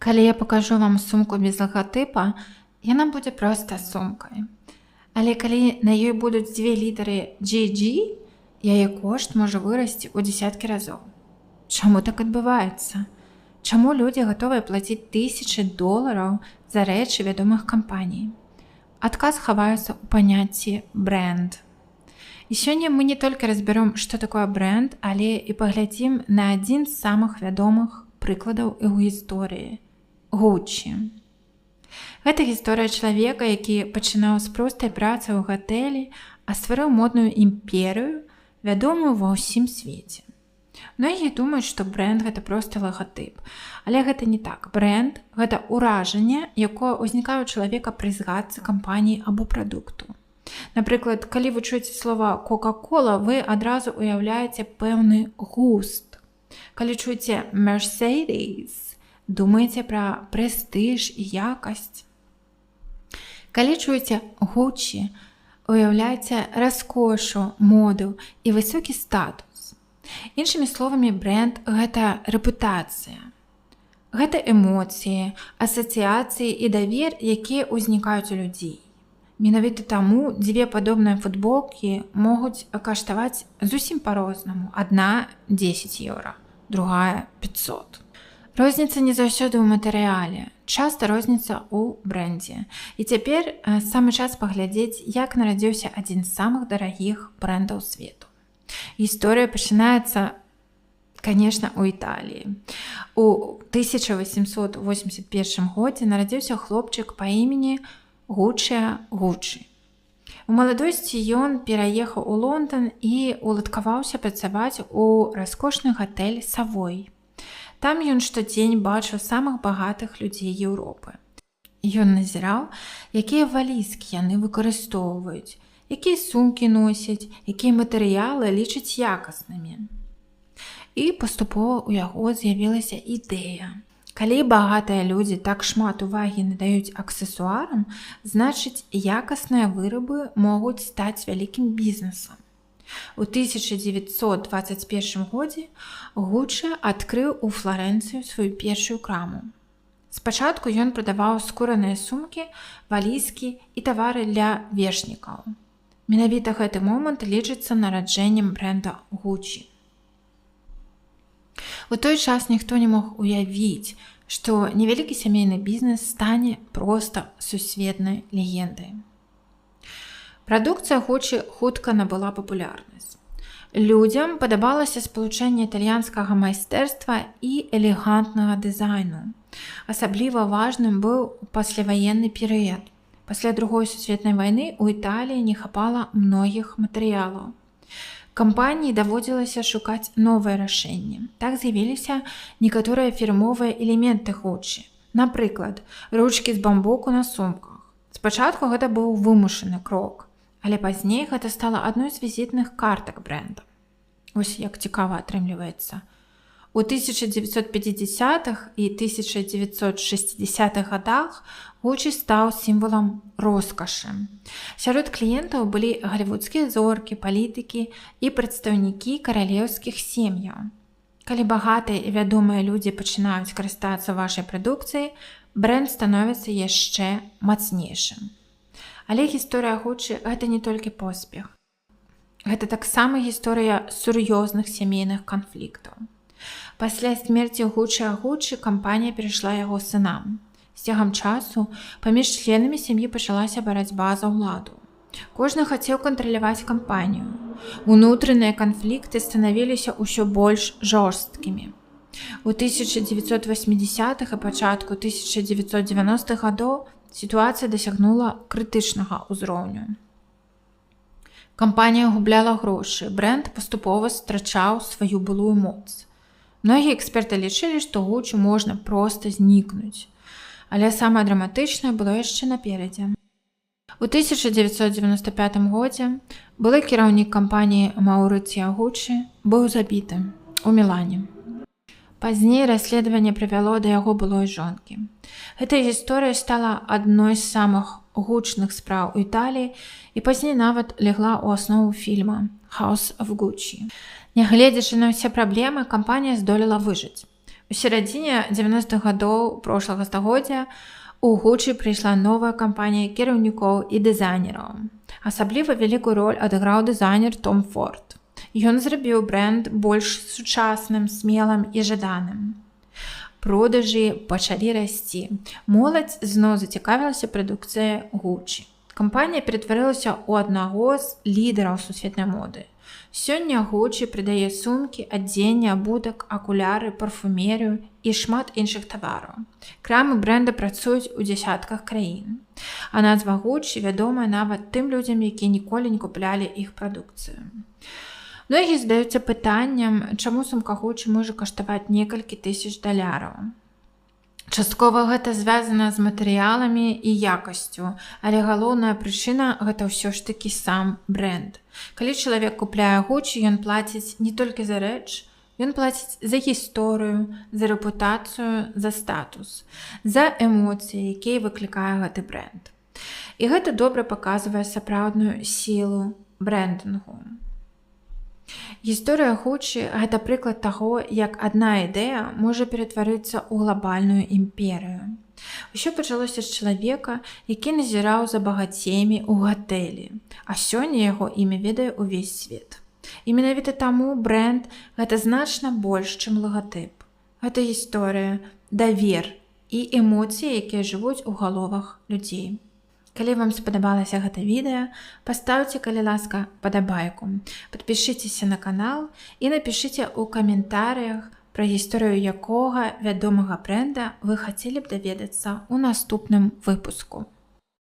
Калі я пакажу вам сумку без лагатыпа, яна будзе проста сумкай. Але калі на ёй будуць дзве літары GG, яе кошт можа вырасці ў дзесяткі разоў. Чаму так адбываецца? Чаму людзі гатовыя плаціць $1000 за рэчы вядомых кампаній? Адказ хаваецца ў паняцці брэнд. І сёння мы не толькі разбяром, што такое брэнд, але і паглядзім на адзін з самых вядомых прыкладаў у гісторыі – Gucci. Гэта гісторыя чалавека, які пачынаў з простай працы ў гатэлі, а стварыў модную імперыю, вядомую ва ўсім свеце. Многія думаюць, што брэнд – гэта проста лагатып. Але гэта не так. Брэнд – гэта ўражанне, якое ўзнікае ў чалавека пры згадцы кампаніі або прадукту. Напрыклад, калі вы чуеце слова «Кока-кола», вы адразу уяўляеце пэўны густ. Калі чуеце «Mercedes», думаеце пра прэстыж і якасць. Калі чуеце Gucci, уяўляеце раскошу, моду і высокі статус. Іншымі словамі, брэнд – гэта рэпутацыя. Гэта эмоцыі, асацыяцыі і давер, якія ўзнікаюць у людзей. Менавіта таму дзве падобныя футболкі могуць каштаваць зусім па-рознаму. Адна – €10, другая – 500. Розніца не заўсёды ў матэрыяле, часта розніца ў брэндзе. І цяпер самы час паглядзець, як нарадзіўся адзін з самых дарагіх брэндаў свету. Гісторыя пачынаецца, канешне, у Італіі. У 1881 годзе нарадзіўся хлопчык па імені Гучча Гуччі. У маладосці ён пераехаў у Лондан і уладкаваўся працаваць у раскошны гатэль «Савой». Там ён штодзень бачыў самых багатых людзей Еўропы. Ён назіраў, якія валізкі яны выкарыстоўваюць, якія сумкі носяць, якія матэрыялы лічаць якаснымі. І паступова ў яго з'явілася ідэя. Калі багатыя людзі так шмат увагі надаюць аксесуарам, значыць, якасныя вырабы могуць стаць вялікім бізнесам. У 1921 годзе Гучча адкрыў у Фларэнцыю сваю першую краму. Спачатку ён прадаваў скураныя сумкі, валізкі і тавары для вершнікаў. Менавіта гэты момант лічыцца нараджэннем брэнда Gucci. У той час ніхто не мог уявіць, што невялікі сямейны бізнес стане проста сусветнай легендай. Прадукцыя Gucci хутка набыла папулярнасць. Людзям падабалася спалучэнне італьянскага майстэрства і элегантнага дызайну. Асабліва важным быў пасляваенны перыяд. Пасля Другой сусветнай вайны ў Італіі не хапала многіх матэрыялаў. Кампаніі даводзілася шукаць новыя рашэнні. Так з'явіліся некаторыя фірмовыя элементы Gucci. Напрыклад, ручкі з бамбуку на сумках. Спачатку гэта быў вымушаны крок. Але пазней гэта стала адной з візітных картак брэнда. Ось як цікава атрымліваецца. У 1950-х і 1960-х гадах Gucci стаў сімвалам роскашы. Сярод кліентаў былі галівудскія зоркі, палітыкі і прадстаўнікі каралеўскіх сем'яў. Калі багатыя і вядомыя людзі пачынаюць карыстацца вашай прадукцыяй, брэнд становіцца яшчэ мацнейшым. Але гісторыя Gucci – гэта не толькі поспех. Гэта таксама гісторыя сур'ёзных сямейных канфліктаў. Пасля смерці Gucci кампанія перайшла яго сынам. З цягам часу паміж членамі сям'і пачалася барацьба за ўладу. Кожны хацеў кантраляваць кампанію. Унутраныя канфлікты станавіліся ўсё больш жорсткімі. У 1980-х і пачатку 1990-х гадоў сітуацыя дасягнула крытычнага ўзроўню. Кампанія губляла грошы, брэнд паступова страчаў сваю былую моц. Многія эксперты лічылі, што Gucci можна проста знікнуць. Але самае драматычнае было яшчэ наперадзе. У 1995 годзе былы кіраўнік кампаніі Маўрыцыё Gucci быў забіты у Мілане. Пазней расследаванне прывяло да яго былой жонкі. Гэта гісторыя стала адной з самых гучных спраў у Італіі і пазней нават легла ў аснову фільма «House of Gucci». Нягледзячы на ўсе праблемы, кампанія здолела выжыць. У сярэдзіне 90-х гадоў прошлага стагоддзя у Gucci прыйшла новая кампанія кіраўнікоў і дызайнераў. Асабліва вялікую роль адыграў дызайнер Том Форд. Ён зрабіў брэнд больш сучасным, смелым і жаданым. Продажы пачалі расці. Моладзь зноў зацікавілася прадукцыяй Gucci. Кампанія ператварылася ў аднаго з лідараў сусветнай моды. Сёння Gucci прадае сумкі, адзенне, абутак, акуляры, парфумерыю і шмат іншых тавараў. Крамы брэнда працуюць у дзясятках краін. А назва Gucci вядомая нават тым людзям, якія ніколі не куплялі іх прадукцыю. Многія задаюцца пытаннем, чаму сумка Gucci можа каштаваць некалькі тысяч $. Часткова гэта звязана з матэрыяламі і якасцю, але галоўная прычына гэта ўсё ж такі сам брэнд. Калі чалавек купляе Gucci, ён плаціць не толькі за рэч, ён плаціць за гісторыю, за рэпутацыю, за статус, за эмоцыі, якія выклікае гэты брэнд. І гэта добра паказвае сапраўдную сілу брэндынгу. Гісторыя Gucci – гэта прыклад таго, як адна ідэя можа ператварыцца ў глобальную імперыю. Усё пачалося з чалавека, які назіраў за багацеямі ў гатэлі, а сёння яго імя ведае ўвесь свет. І менавіта таму брэнд – гэта значна больш, чым лагатып. Гэта гісторыя, давер і эмоцыі, якія жывуць у галовах людзей. Калі вам спадабалася гэта відэа, пастаўце, калі ласка, падабайку. Падпішыцеся на канал і напішыце ў каментарыях, пра гісторыю якога вядомага брэнда вы хацелі б даведацца ў наступным выпуску.